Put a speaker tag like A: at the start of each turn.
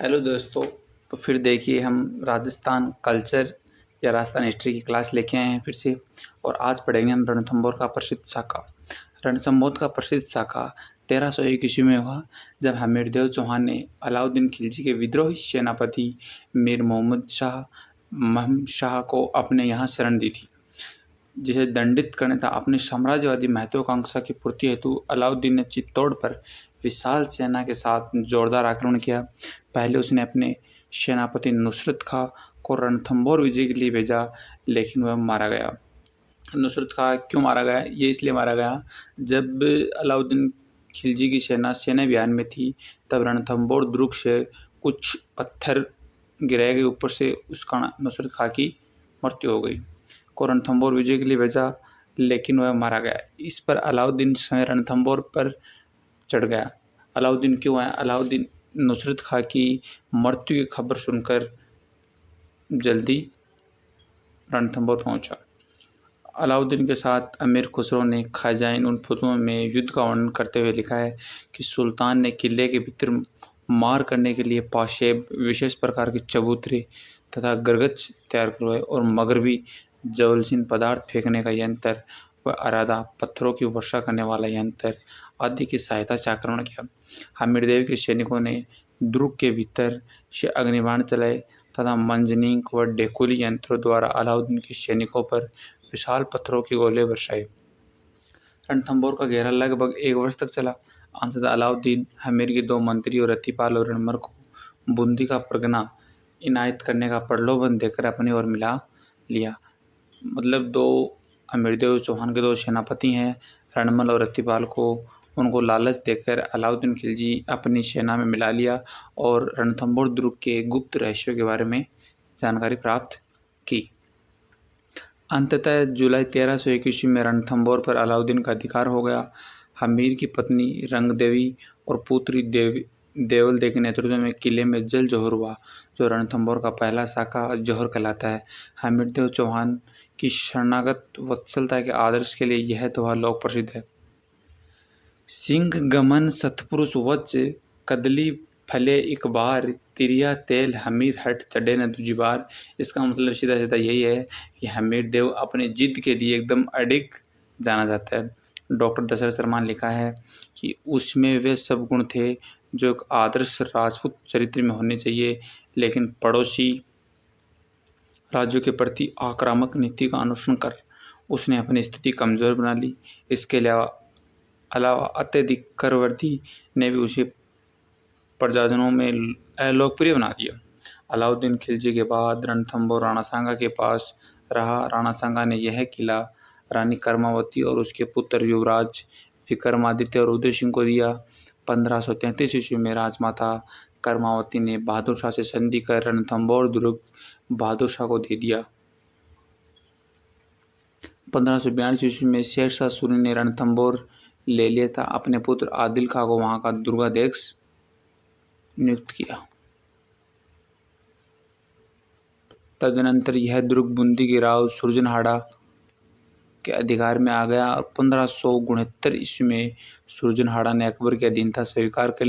A: Hello दोस्तों। तो फिर देखिए हम राजस्थान कल्चर या राजस्थान हिस्ट्री की क्लास लेके आए हैं फिर से। और आज पढ़ेंगे हम रणथंभौर का प्रसिद्ध साका। रणथंभौर का प्रसिद्ध साका 1301 ईस्वी में हुआ, जब हमीरदेव चौहान ने अलाउद्दीन खिलजी के विद्रोही सेनापति मीर मोहम्मद शाह महम शाह को अपने यहाँ शरण दी थी, जिसे दंडित करने तथा अपनी साम्राज्यवादी महत्वाकांक्षा की पूर्ति हेतु अलाउद्दीन ने चित्तौड़ पर विशाल सेना के साथ जोरदार आक्रमण किया। पहले उसने अपने सेनापति नुसरत खां को रणथंभौर विजय के लिए भेजा, लेकिन वह मारा गया। नुसरत खां क्यों मारा गया? ये इसलिए मारा गया, जब अलाउद्दीन खिलजी की सेना अभियान में थी, तब रणथंभौर दुर्ग से कुछ पत्थर गिराए गए ऊपर से, उसका नुसरत खां की मृत्यु हो गई। को रणथंभौर विजय के लिए भेजा, लेकिन वह मारा गया। इस पर अलाउद्दीन स्वयं रणथंभौर पर चढ़ गया। अलाउद्दीन क्यों आया? अलाउद्दीन नुसरत खां की मृत्यु की खबर सुनकर जल्दी रणथंभौर पहुंचा। अलाउद्दीन के साथ अमीर खुसरो ने खाजाइन उन फतुओं में युद्ध का वर्णन करते हुए लिखा है कि सुल्तान ने किले के भीतर मार करने के लिए पाशेब, विशेष प्रकार के चबूतरे तथा गरगच तैयार करवाए और मगरबी ज्वलनशील पदार्थ फेंकने का यंत्र व अरादा, पत्थरों की वर्षा करने वाला यंत्र आदि की सहायता से आक्रमण किया। हमीरदेव के सैनिकों ने दुर्ग के भीतर से अग्निबाण चलाए तथा मंजनीक व डेकोली यंत्रों द्वारा अलाउद्दीन के सैनिकों पर विशाल पत्थरों के गोले बरसाए। रणथंभौर का घेरा लगभग 1 वर्ष तक चला। अंततः अलाउद्दीन हमीर के 2 मंत्री और रतिपाल और रणमल को बूंदी का परगना इनायत करने का प्रलोभन देकर अपनी ओर मिला लिया। मतलब हमीरदेव चौहान के 2 सेनापति हैं, रणमल और रतिपाल को, उनको लालच देकर अलाउद्दीन खिलजी अपनी सेना में मिला लिया और रणथंभौर दुर्ग के गुप्त रहस्यों के बारे में जानकारी प्राप्त की। अंततः जुलाई 1301 ईस्वी में रणथंभौर पर अलाउद्दीन का अधिकार हो गया। हमीर की पत्नी रंगदेवी और पुत्री देवल दे के नेतृत्व में किले में जल जोहर हुआ, जो रणथंभौर का पहला साका जोहर कहलाता है। हमीरदेव चौहान की शरणागत वत्सलता के आदर्श के लिए यह त्योहार लोक प्रसिद्ध है। सिंह गमन सतपुरुष वच, कदली फले एक बार, तिरिया तेल हमीर हट चढ़े न दूजी बार। इसका मतलब सीधा सीधा यही है कि हमीरदेव अपने जिद के लिए एकदम अडिग जाना जाता है। डॉक्टर दशरथ शर्मा ने लिखा है कि उसमें वे सब गुण थे जो एक आदर्श राजपूत चरित्र में होने चाहिए, लेकिन पड़ोसी राज्यों के प्रति आक्रामक नीति का अनुसरण कर उसने अपनी स्थिति कमजोर बना ली। इसके अलावा अत्यधिक करवर्दी ने भी उसे प्रजाजनों में अलोकप्रिय बना दिया। अलाउद्दीन खिलजी के बाद रणथंभौर राणा सांगा के पास रहा। राणा सांगा ने यह किला रानी कर्मावती और उसके पुत्र युवराज विक्रमादित्य और उदय सिंह को दिया। 1533 ईस्वी में राजमाता कर्मावती ने बहादुर शाह से संधि कर रणथंभौर दुर्ग बहादुर शाह को दे दिया। 1542 ईस्वी में शेरशाह सूरी ने रणथंभौर ले लिया था। अपने पुत्र आदिल खां को वहां का दुर्गाध्यक्ष नियुक्त किया। तदनंतर यह दुर्ग बूंदी के राव सुरजनहाड़ा के अधिकार में आ गया और 1569 ईस्वी में सुरजनहाड़ा ने अकबर की अधीनता स्वीकार कर ली।